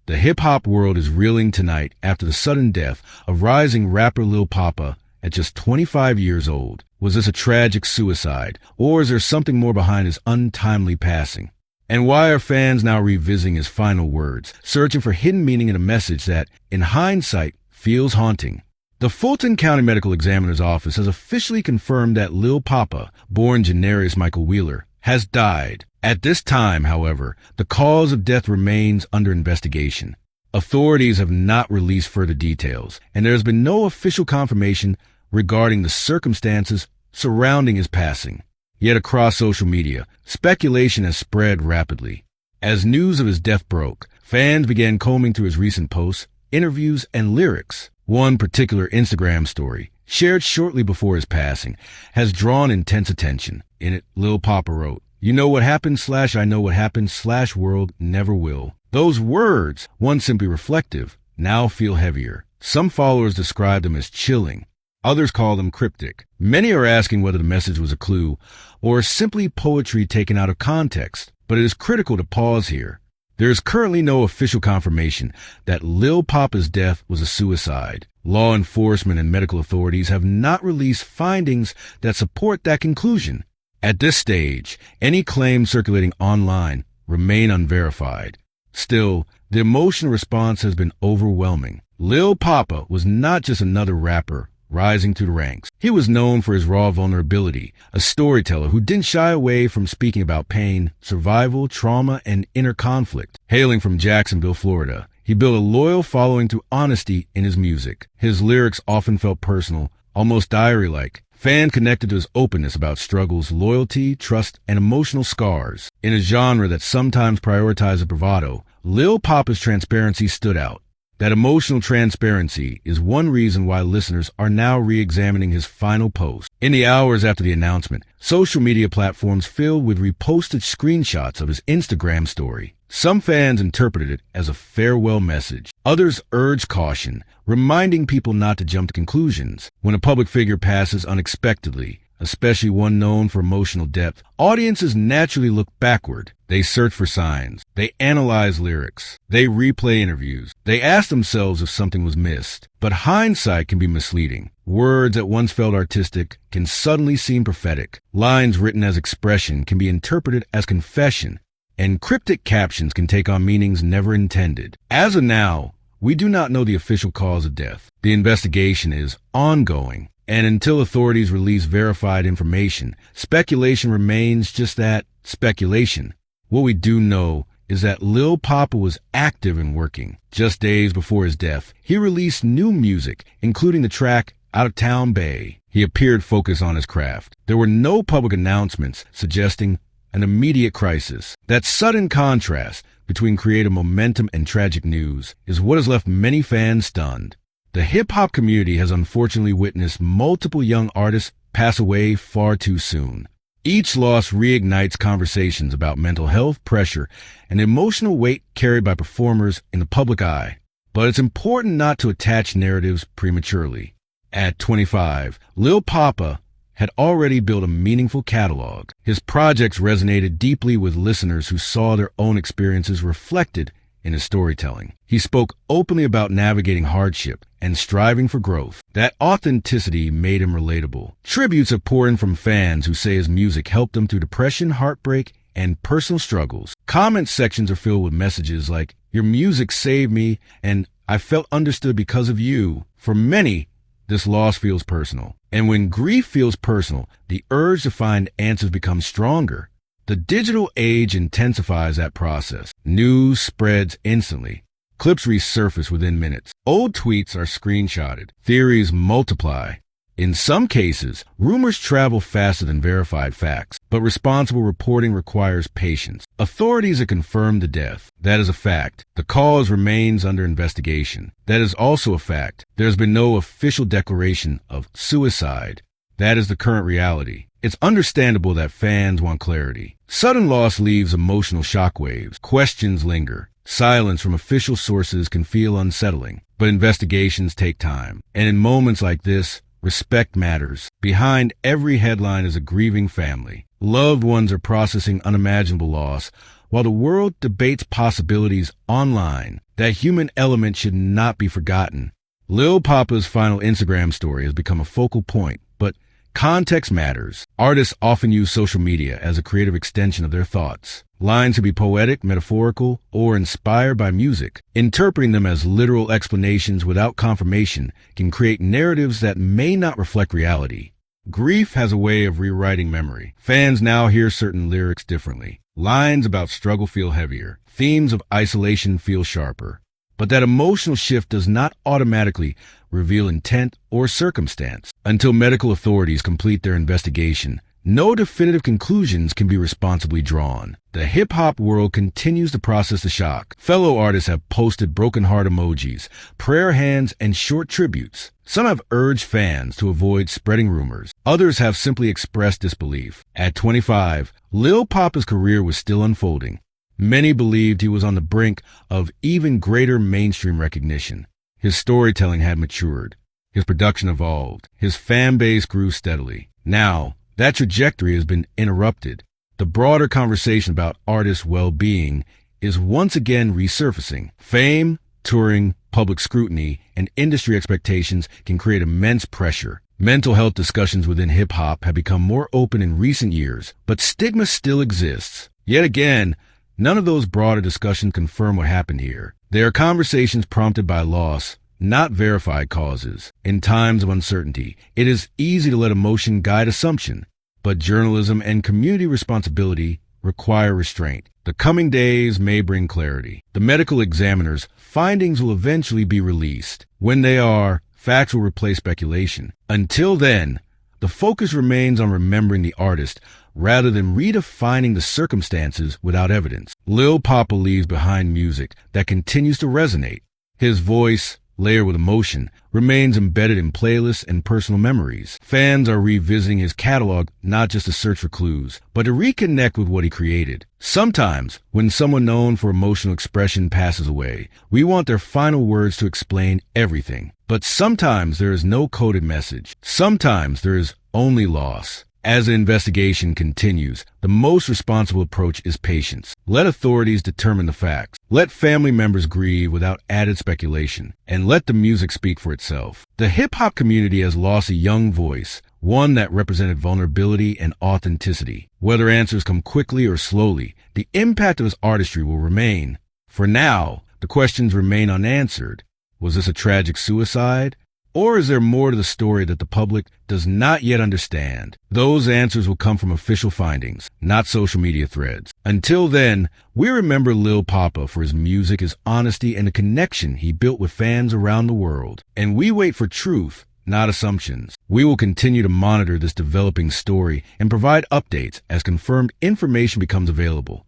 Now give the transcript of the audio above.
The hip-hop world is reeling tonight after the sudden death of rising rapper Lil Poppa at just 25 years old. Was this a tragic suicide, or is there something more behind his untimely passing? And why are fans now revisiting his final words, searching for hidden meaning in a message that, in hindsight, feels haunting? The Fulton County Medical Examiner's Office has officially confirmed that Lil Poppa, born Janarius Michael Wheeler, has died. At this time, however, the cause of death remains under investigation. Authorities have not released further details, and there has been no official confirmation regarding the circumstances surrounding his passing. Yet across social media, speculation has spread rapidly. As news of his death broke, fans began combing through his recent posts, interviews, and lyrics. One particular Instagram story, shared shortly before his passing, has drawn intense attention. In it, Lil Poppa wrote, "You know what happened / I know what happened / world never will." Those words, once simply reflective, now feel heavier. Some followers describe them as chilling. Others call them cryptic. Many are asking whether the message was a clue or simply poetry taken out of context. But it is critical to pause here. There is currently no official confirmation that Lil Poppa's death was a suicide. Law enforcement and medical authorities have not released findings that support that conclusion. At this stage, any claims circulating online remain unverified. Still, the emotional response has been overwhelming. Lil Poppa was not just another rapper rising through the ranks. He was known for his raw vulnerability, a storyteller who didn't shy away from speaking about pain, survival, trauma, and inner conflict. Hailing from Jacksonville, Florida, he built a loyal following through honesty in his music. His lyrics often felt personal, almost diary-like. Fans connected to his openness about struggles, loyalty, trust, and emotional scars. In a genre that sometimes prioritizes bravado, Lil Poppa's transparency stood out. That emotional transparency is one reason why listeners are now re-examining his final post. In the hours after the announcement, social media platforms filled with reposted screenshots of his Instagram story. Some fans interpreted it as a farewell message. Others urged caution, reminding people not to jump to conclusions. When a public figure passes unexpectedly, especially one known for emotional depth, audiences naturally look backward. They search for signs. They analyze lyrics. They replay interviews. They ask themselves if something was missed. But hindsight can be misleading. Words that once felt artistic can suddenly seem prophetic. Lines written as expression can be interpreted as confession. And cryptic captions can take on meanings never intended. As of now, we do not know the official cause of death. The investigation is ongoing. And until authorities release verified information, speculation remains just that, speculation. What we do know is that Lil Poppa was active and working. Just days before his death, he released new music, including the track Out of Town Bay. He appeared focused on his craft. There were no public announcements suggesting an immediate crisis. That sudden contrast between creative momentum and tragic news is what has left many fans stunned. The hip-hop community has unfortunately witnessed multiple young artists pass away far too soon. Each loss reignites conversations about mental health, pressure, and emotional weight carried by performers in the public eye. But it's important not to attach narratives prematurely. At 25, Lil Poppa had already built a meaningful catalog. His projects resonated deeply with listeners who saw their own experiences reflected in his storytelling. He spoke openly about navigating hardship and striving for growth. That authenticity made him relatable. Tributes have poured in from fans who say his music helped them through depression, heartbreak, and personal struggles. Comment sections are filled with messages like, "Your music saved me," and "I felt understood because of you." For many, this loss feels personal. And when grief feels personal, the urge to find answers becomes stronger. The digital age intensifies that process. News spreads instantly. Clips resurface within minutes. Old tweets are screenshotted. Theories multiply. In some cases, rumors travel faster than verified facts, but responsible reporting requires patience. Authorities have confirmed the death. That is a fact. The cause remains under investigation. That is also a fact. There has been no official declaration of suicide. That is the current reality. It's understandable that fans want clarity. Sudden loss leaves emotional shockwaves. Questions linger. Silence from official sources can feel unsettling, but investigations take time. And in moments like this, respect matters. Behind every headline is a grieving family. Loved ones are processing unimaginable loss, While the world debates possibilities online, that human element should not be forgotten. Lil Poppa's final Instagram story has become a focal point, but context matters. Artists often use social media as a creative extension of their thoughts. Lines can be poetic, metaphorical, or inspired by music. Interpreting them as literal explanations without confirmation can create narratives that may not reflect reality. Grief has a way of rewriting memory. Fans now hear certain lyrics differently. Lines about struggle feel heavier. Themes of isolation feel sharper. But that emotional shift does not automatically reveal intent or circumstance. Until medical authorities complete their investigation, no definitive conclusions can be responsibly drawn. The hip-hop world continues to process the shock. Fellow artists have posted broken heart emojis, prayer hands, and short tributes. Some have urged fans to avoid spreading rumors. Others have simply expressed disbelief. At 25, Lil Poppa's career was still unfolding. Many believed he was on the brink of even greater mainstream recognition. His storytelling had matured. His production evolved. His fan base grew steadily. Now, that trajectory has been interrupted. The broader conversation about artists' well-being is once again resurfacing. Fame, touring, public scrutiny, and industry expectations can create immense pressure. Mental health discussions within hip-hop have become more open in recent years, but stigma still exists. Yet again, none of those broader discussions confirm what happened here. They are conversations prompted by loss, not verified causes. In times of uncertainty, it is easy to let emotion guide assumption, but journalism and community responsibility require restraint. The coming days may bring clarity. The medical examiner's findings will eventually be released. When they are, facts will replace speculation. Until then, the focus remains on remembering the artist rather than redefining the circumstances without evidence. Lil Poppa leaves behind music that continues to resonate. His voice, layered with emotion, remains embedded in playlists and personal memories. Fans are revisiting his catalog not just to search for clues, but to reconnect with what he created. Sometimes, when someone known for emotional expression passes away, we want their final words to explain everything. But sometimes there is no coded message. Sometimes there is only loss. As the investigation continues, the most responsible approach is patience. Let authorities determine the facts. Let family members grieve without added speculation. And let the music speak for itself. The hip-hop community has lost a young voice, one that represented vulnerability and authenticity. Whether answers come quickly or slowly, the impact of his artistry will remain. For now, the questions remain unanswered. Was this a tragic suicide? Or is there more to the story that the public does not yet understand? Those answers will come from official findings, not social media threads. Until then, we remember Lil Poppa for his music, his honesty, and the connection he built with fans around the world. And we wait for truth, not assumptions. We will continue to monitor this developing story and provide updates as confirmed information becomes available.